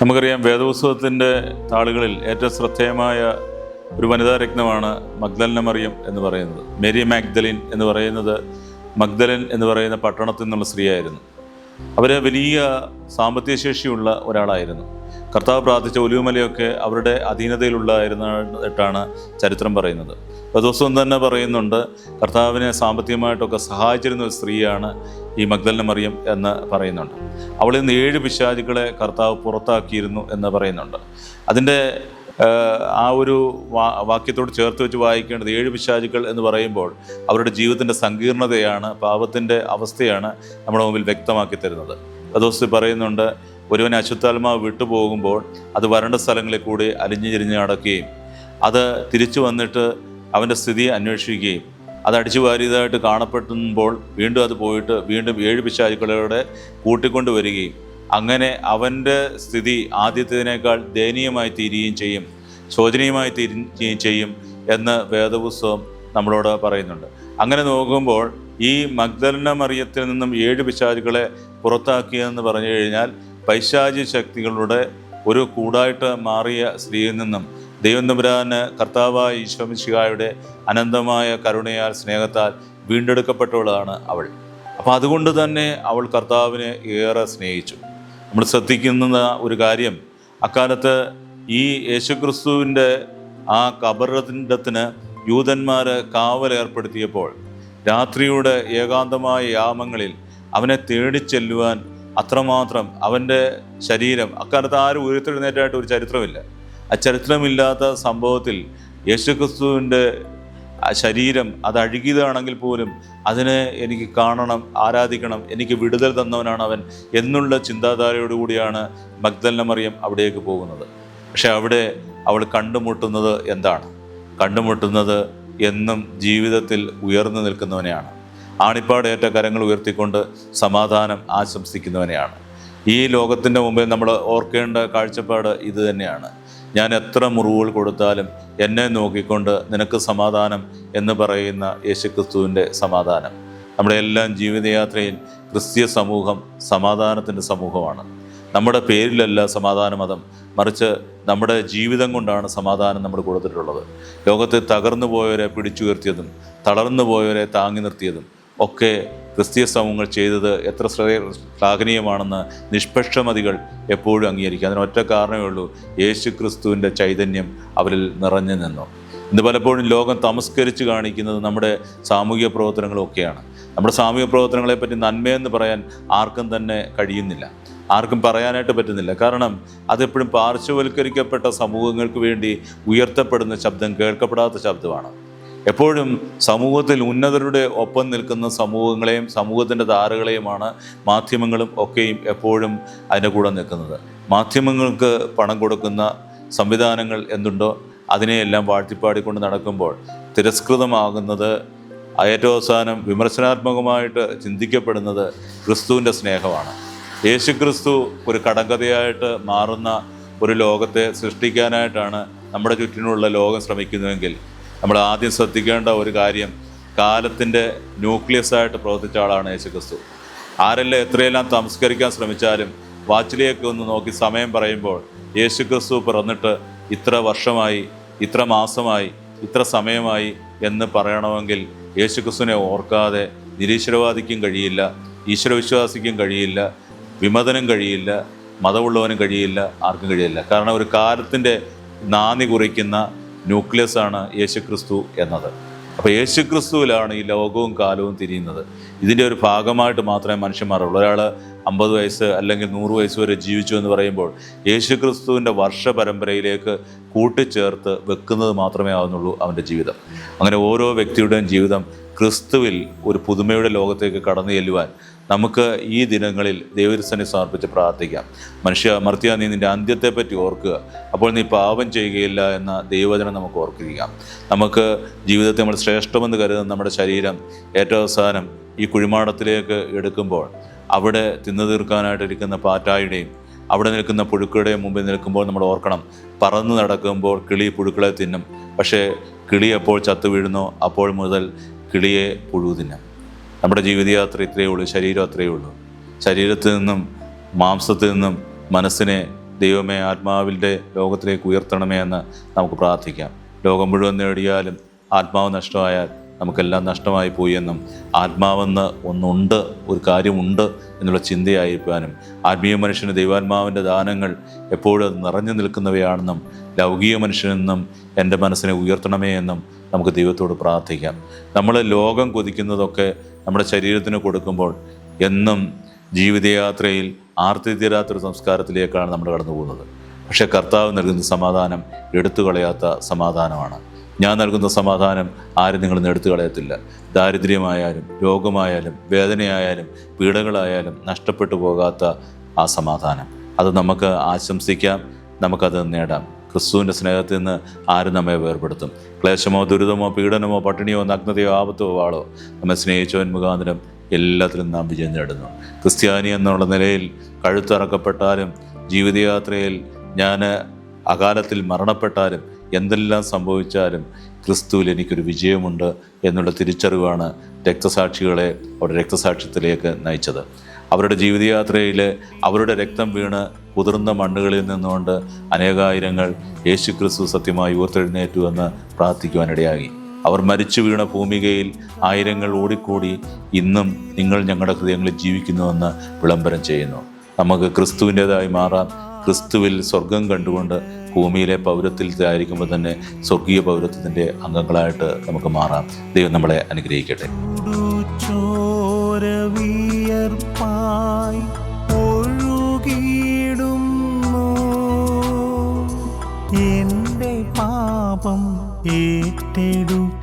നമുക്കറിയാം, വേദപുസ്തകത്തിൻ്റെ താളുകളിൽ ഏറ്റവും ശ്രദ്ധേയമായ ഒരു വനിതാ രത്നമാണ് മഗ്ദലന മറിയം എന്ന് പറയുന്നത്. മേരി മാഗ്ദലിൻ എന്ന് പറയുന്നത് മഗ്ദലൻ എന്ന് പറയുന്ന പട്ടണത്തിൽ നിന്നുള്ള സ്ത്രീയായിരുന്നു. അവർ വലിയ സാമ്പത്തിക ശേഷിയുള്ള ഒരാളായിരുന്നു. കർത്താവ് പ്രാർത്ഥിച്ച ഒലിവുമലയൊക്കെ അവരുടെ അധീനതയിലുള്ളായിരുന്നിട്ടാണ് ചരിത്രം പറയുന്നത്. ദിവസവും തന്നെ പറയുന്നുണ്ട്, കർത്താവിനെ സാമ്പത്തികമായിട്ടൊക്കെ സഹായിച്ചിരുന്ന ഒരു സ്ത്രീയാണ് ഈ മഗ്ദലന മറിയം എന്ന് പറയുന്നുണ്ട്. അവളിൽ നിന്ന് 7 പിശാചുക്കളെ കർത്താവ് പുറത്താക്കിയിരുന്നു എന്ന് പറയുന്നുണ്ട്. അതിൻ്റെ ആ ഒരു വാക്യത്തോട് ചേർത്ത് വെച്ച് വായിക്കേണ്ടത് 7 പിശാചുക്കൾ എന്ന് പറയുമ്പോൾ അവരുടെ ജീവിതത്തിൻ്റെ സങ്കീർണതയാണ്, പാപത്തിൻ്റെ അവസ്ഥയാണ് നമ്മുടെ മുമ്പിൽ വ്യക്തമാക്കി തരുന്നത്. ദിവസം പറയുന്നുണ്ട്, ഒരുവനെ അശുദ്ധാത്മാവ് വിട്ടുപോകുമ്പോൾ അത് വരണ്ട സ്ഥലങ്ങളിൽ കൂടി അലിഞ്ഞു തിരിഞ്ഞ് നടക്കുകയും അത് തിരിച്ചു വന്നിട്ട് അവൻ്റെ സ്ഥിതി അന്വേഷിക്കുകയും അത് അടിച്ചു വാരിയതായിട്ട് കാണപ്പെടുമ്പോൾ വീണ്ടും അത് പോയിട്ട് വീണ്ടും 7 പിശാചുക്കളോടെ കൂട്ടിക്കൊണ്ട് വരികയും അങ്ങനെ അവൻ്റെ സ്ഥിതി ആദ്യത്തേതിനേക്കാൾ ദയനീയമായി തീരുകയും ചെയ്യും, ശോചനീയമായി തീരുകയും ചെയ്യും എന്ന് വേദപുസ്തകം നമ്മളോട് പറയുന്നുണ്ട്. അങ്ങനെ നോക്കുമ്പോൾ ഈ മഗ്ദലന മറിയത്തിൽ നിന്നും 7 പിശാചുക്കളെ പുറത്താക്കിയെന്ന് പറഞ്ഞു കഴിഞ്ഞാൽ പൈശാചി ശക്തികളുടെ ഒരു കൂടായിട്ട് മാറിയ സ്ത്രീയിൽ നിന്നും ദൈവം തമ്പുരാന് കർത്താവായ ഈശോ മിശിഹായുടെ അനന്തമായ കരുണയാൽ സ്നേഹത്താൽ വീണ്ടെടുക്കപ്പെട്ടവളാണ് അവൾ. അപ്പോൾ അതുകൊണ്ട് തന്നെ അവൾ കർത്താവിനെ ഏറെ സ്നേഹിച്ചു. നമ്മൾ ശ്രദ്ധിക്കുന്ന ഒരു കാര്യം, അക്കാലത്ത് ഈ യേശുക്രിസ്തുവിൻ്റെ ആ കബറിടത്തിന് യൂതന്മാർ കാവലേർപ്പെടുത്തിയപ്പോൾ രാത്രിയുടെ ഏകാന്തമായ യാമങ്ങളിൽ അവനെ തേടിച്ചെല്ലുവാൻ അത്രമാത്രം അവൻ്റെ ശരീരം, അക്കാലത്ത് ആരും ഉയർത്തെഴുന്നേറ്റായിട്ട് ഒരു ചരിത്രമില്ല. ആ ചരിത്രമില്ലാത്ത സംഭവത്തിൽ യേശുക്രിസ്തുവിൻ്റെ ശരീരം അത് അഴുകിയതാണെങ്കിൽ പോലും അതിനെ എനിക്ക് കാണണം, ആരാധിക്കണം, എനിക്ക് വിടുതൽ തന്നവനാണ് അവൻ എന്നുള്ള ചിന്താധാരയോടുകൂടിയാണ് മഗ്ദലന മറിയം അവിടേക്ക് പോകുന്നത്. പക്ഷെ അവിടെ അവൾ കണ്ടുമുട്ടുന്നത് എന്താണ്? കണ്ടുമുട്ടുന്നത് എന്നും ജീവിതത്തിൽ ഉയർന്നു നിൽക്കുന്നവനെയാണ്. ആണിപ്പാടേറ്റ കരങ്ങൾ ഉയർത്തിക്കൊണ്ട് സമാധാനം ആശംസിക്കുന്നവനെയാണ്. ഈ ലോകത്തിൻ്റെ മുമ്പിൽ നമ്മൾ ഓർക്കേണ്ട കാഴ്ചപ്പാട് ഇത് തന്നെയാണ്. ഞാൻ എത്ര മുറിവുകൾ കൊടുത്താലും എന്നെ നോക്കിക്കൊണ്ട് നിനക്ക് സമാധാനം എന്ന് പറയുന്ന യേശുക്രിസ്തുവിൻ്റെ സമാധാനം. നമ്മുടെ എല്ലാം ജീവിതയാത്രയിൽ ക്രിസ്തീയ സമൂഹം സമാധാനത്തിൻ്റെ സമൂഹമാണ്. നമ്മുടെ പേരിലല്ല സമാധാന മതം, മറിച്ച് നമ്മുടെ ജീവിതം കൊണ്ടാണ് സമാധാനം നമ്മൾ കൊടുത്തിട്ടുള്ളത്. ലോകത്തെ തകർന്നു പോയവരെ പിടിച്ചുയർത്തിയതും തളർന്നു പോയവരെ താങ്ങി നിർത്തിയതും ഒക്കെ ക്രിസ്തീയ സമൂഹങ്ങൾ ചെയ്തത് എത്ര ശ്ലാഘനീയമാണെന്ന് നിഷ്പക്ഷമതികൾ എപ്പോഴും അംഗീകരിക്കുക. അതിന് ഒറ്റ കാരണമേ ഉള്ളൂ, യേശു ക്രിസ്തുവിൻ്റെ ചൈതന്യം അവരിൽ നിറഞ്ഞു നിന്നു. ഇന്ന് പലപ്പോഴും ലോകം തമസ്കരിച്ച് കാണിക്കുന്നത് നമ്മുടെ സാമൂഹിക പ്രവർത്തനങ്ങളൊക്കെയാണ്. നമ്മുടെ സാമൂഹിക പ്രവർത്തനങ്ങളെപ്പറ്റി നന്മയെന്ന് പറയാൻ ആർക്കും തന്നെ കഴിയുന്നില്ല, ആർക്കും പറയാനായിട്ട് പറ്റുന്നില്ല. കാരണം അതെപ്പോഴും പാർശ്വവൽക്കരിക്കപ്പെട്ട സമൂഹങ്ങൾക്ക് വേണ്ടി ഉയർത്തപ്പെടുന്ന ശബ്ദം കേൾക്കപ്പെടാത്ത ശബ്ദമാണ്. എപ്പോഴും സമൂഹത്തിൽ ഉന്നതരുടെ ഒപ്പം നിൽക്കുന്ന സമൂഹങ്ങളെയും സമൂഹത്തിൻ്റെ ധാരകളെയുമാണ് മാധ്യമങ്ങളും ഒക്കെയും എപ്പോഴും അതിൻ്റെ കൂടെ നിൽക്കുന്നത്. മാധ്യമങ്ങൾക്ക് പണം കൊടുക്കുന്ന സംവിധാനങ്ങൾ എന്തുണ്ടോ അതിനെയെല്ലാം വാഴ്ത്തിപ്പാടിക്കൊണ്ട് നടക്കുമ്പോൾ തിരസ്കൃതമാകുന്നത്, ഏറ്റവും അവസാനം വിമർശനാത്മകമായിട്ട് ചിന്തിക്കപ്പെടുന്നത് ക്രിസ്തുവിൻ്റെ സ്നേഹമാണ്. യേശു ക്രിസ്തു ഒരു കടങ്കഥയായിട്ട് മാറുന്ന ഒരു ലോകത്തെ സൃഷ്ടിക്കാനായിട്ടാണ് നമ്മുടെ ചുറ്റിനുള്ള ലോകം ശ്രമിക്കുന്നതെങ്കിൽ നമ്മൾ ആദ്യം ശ്രദ്ധിക്കേണ്ട ഒരു കാര്യം, കാലത്തിൻ്റെ ന്യൂക്ലിയസായിട്ട് പ്രവർത്തിച്ച ആളാണ് യേശുക്രിസ്തു. ആരെല്ലാം എത്രയെല്ലാം തമസ്കരിക്കാൻ ശ്രമിച്ചാലും വാച്ചിലേക്ക് ഒന്ന് നോക്കി സമയം പറയുമ്പോൾ യേശുക്രിസ്തു പിറന്നിട്ട് ഇത്ര വർഷമായി, ഇത്ര മാസമായി, ഇത്ര സമയമായി എന്ന് പറയണമെങ്കിൽ യേശുക്രിസ്തുവിനെ ഓർക്കാതെ നിരീശ്വരവാദിക്കും കഴിയില്ല, ഈശ്വരവിശ്വാസിക്കും കഴിയില്ല, വിമതനും കഴിയില്ല, മതമുള്ളവനും കഴിയില്ല, ആർക്കും കഴിയില്ല. കാരണം ഒരു കാലത്തിൻ്റെ നാന്ദി കുറിക്കുന്ന ന്യൂക്ലിയസാണ് യേശുക്രിസ്തു എന്നത്. അപ്പോൾ യേശുക്രിസ്തുവിലാണ് ഈ ലോകവും കാലവും തിരിയുന്നത്. ഇതിൻ്റെ ഒരു ഭാഗമായിട്ട് മാത്രമേ മനുഷ്യന്മാരുള്ളൂ. ഒരാൾ 50 വയസ്സ് അല്ലെങ്കിൽ 100 വയസ്സ് വരെ ജീവിച്ചു എന്ന് പറയുമ്പോൾ യേശുക്രിസ്തുവിൻ്റെ വർഷ പരമ്പരയിലേക്ക് കൂട്ടിച്ചേർത്ത് വെക്കുന്നത് മാത്രമേ ആവുന്നുള്ളൂ അവൻ്റെ ജീവിതം. അങ്ങനെ ഓരോ വ്യക്തിയുടെയും ജീവിതം ക്രിസ്തുവിൽ ഒരു പുതുമയുടെ ലോകത്തേക്ക് കടന്നു ചെല്ലുവാൻ നമുക്ക് ഈ ദിനങ്ങളിൽ ദൈവസന്നിധിയിൽ സമർപ്പിച്ച് പ്രാർത്ഥിക്കാം. മർത്തിയാ, നീ നിൻ്റെ അന്ത്യത്തെപ്പറ്റി ഓർക്കുക, അപ്പോൾ നീ പാപം ചെയ്യുകയില്ല എന്ന ദൈവവചനം നമുക്ക് ഓർക്കുക. നമുക്ക് ജീവിതത്തെ നമ്മൾ ശ്രേഷ്ഠമെന്ന് കരുതുന്ന നമ്മുടെ ശരീരം ഏറ്റവും അവസാനം ഈ കുഴിമാടത്തിലേക്ക് എടുക്കുമ്പോൾ അവിടെ തിന്നു തീർക്കാനായിട്ടിരിക്കുന്ന പാറ്റായുടെയും അവിടെ നിൽക്കുന്ന പുഴുക്കളുടെയും മുമ്പിൽ നിൽക്കുമ്പോൾ നമ്മൾ ഓർക്കണം, പറന്ന് നടക്കുമ്പോൾ കിളി പുഴുക്കളെ തിന്നും, പക്ഷേ കിളി എപ്പോൾ ചത്തു വീഴുന്നോ അപ്പോൾ മുതൽ കിളിയെ പുഴു തിന്നും. നമ്മുടെ ജീവിതയാത്ര ഇത്രയേ ഉള്ളൂ, ശരീരം അത്രയേ ഉള്ളൂ. ശരീരത്തിൽ നിന്നും മാംസത്തിൽ നിന്നും മനസ്സിനെ ദൈവമേ ആത്മാവിൻ്റെ ലോകത്തിലേക്ക് ഉയർത്തണമേ എന്ന് നമുക്ക് പ്രാർത്ഥിക്കാം. ലോകം മുഴുവൻ നേടിയാലും ആത്മാവ് നഷ്ടമായാൽ നമുക്കെല്ലാം നഷ്ടമായി പോയി എന്നും ആത്മാവെന്ന് ഒന്നുണ്ട്, ഒരു കാര്യമുണ്ട് എന്നുള്ള ചിന്തയായിരിക്കാനും ആത്മീയ മനുഷ്യന് ദൈവാത്മാവിൻ്റെ ദാനങ്ങൾ എപ്പോഴും അത് നിറഞ്ഞു നിൽക്കുന്നവയാണെന്നും ലൗകിക മനുഷ്യനെന്നും എൻ്റെ മനസ്സിനെ ഉയർത്തണമേ എന്നും നമുക്ക് ദൈവത്തോട് പ്രാർത്ഥിക്കാം. നമ്മൾ ലോകം കൊതിക്കുന്നതൊക്കെ നമ്മുടെ ശരീരത്തിന് കൊടുക്കുമ്പോൾ എന്നും ജീവിതയാത്രയിൽ ആർത്തി തീരാത്തൊരു സംസ്കാരത്തിലേക്കാണ് നമ്മൾ കടന്നു പോകുന്നത്. പക്ഷേ കർത്താവ് നൽകുന്ന സമാധാനം എടുത്തു കളയാത്ത സമാധാനമാണ്. ഞാൻ നൽകുന്ന സമാധാനം ആരും നിങ്ങൾ എടുത്തു കളയത്തില്ല. ദാരിദ്ര്യമായാലും രോഗമായാലും വേദനയായാലും പീഡകളായാലും നഷ്ടപ്പെട്ടു പോകാത്ത ആ സമാധാനം, അത് നമുക്ക് ആശംസിക്കാം, നമുക്കത് നേടാം. ക്രിസ്തുവിൻ്റെ സ്നേഹത്തിൽ നിന്ന് ആരും നമ്മെ വേർപെടുത്തും? ക്ലേശമോ ദുരിതമോ പീഡനമോ പട്ടിണിയോ നഗ്നതയോ ആപത്തോ വാളോ നമ്മെ സ്നേഹിച്ചവൻ മുഖാന്തരം എല്ലാത്തിലും നാം വിജയം നേടുന്നു. ക്രിസ്ത്യാനി എന്നുള്ള നിലയിൽ കഴുത്തറക്കപ്പെട്ടാലും ജീവിതയാത്രയിൽ ഞാൻ അകാലത്തിൽ മരണപ്പെട്ടാലും എന്തെല്ലാം സംഭവിച്ചാലും ക്രിസ്തുവിൽ എനിക്കൊരു വിജയമുണ്ട് എന്നുള്ള തിരിച്ചറിവാണ് രക്തസാക്ഷികളെ അവരുടെ രക്തസാക്ഷ്യത്തിലേക്ക് നയിച്ചത്. അവരുടെ ജീവിതയാത്രയിൽ അവരുടെ രക്തം വീണ് കുതിർന്ന മണ്ണുകളിൽ നിന്നുകൊണ്ട് അനേകായിരങ്ങൾ യേശു ക്രിസ്തു സത്യമായി ഉയർത്തെഴുന്നേറ്റു എന്ന് പ്രാർത്ഥിക്കുവാനിടയായി. അവർ മരിച്ചു വീണ ഭൂമികയിൽ ആയിരങ്ങൾ ഓടിക്കൂടി ഇന്നും നിങ്ങൾ ഞങ്ങളുടെ ഹൃദയങ്ങളിൽ ജീവിക്കുന്നുവെന്ന് വിളംബരം ചെയ്യുന്നു. നമുക്ക് ക്രിസ്തുവിൻ്റേതായി മാറാം. ക്രിസ്തുവിൽ സ്വർഗം കണ്ടുകൊണ്ട് ഭൂമിയിലെ പൗരത്വത്തിലായിരിക്കുമ്പോൾ തന്നെ സ്വർഗീയ പൗരത്വത്തിൻ്റെ അംഗങ്ങളായിട്ട് നമുക്ക് മാറാം. ദൈവം നമ്മളെ അനുഗ്രഹിക്കട്ടെ. എന്റെ പാപം ഏറ്റെടുത്തു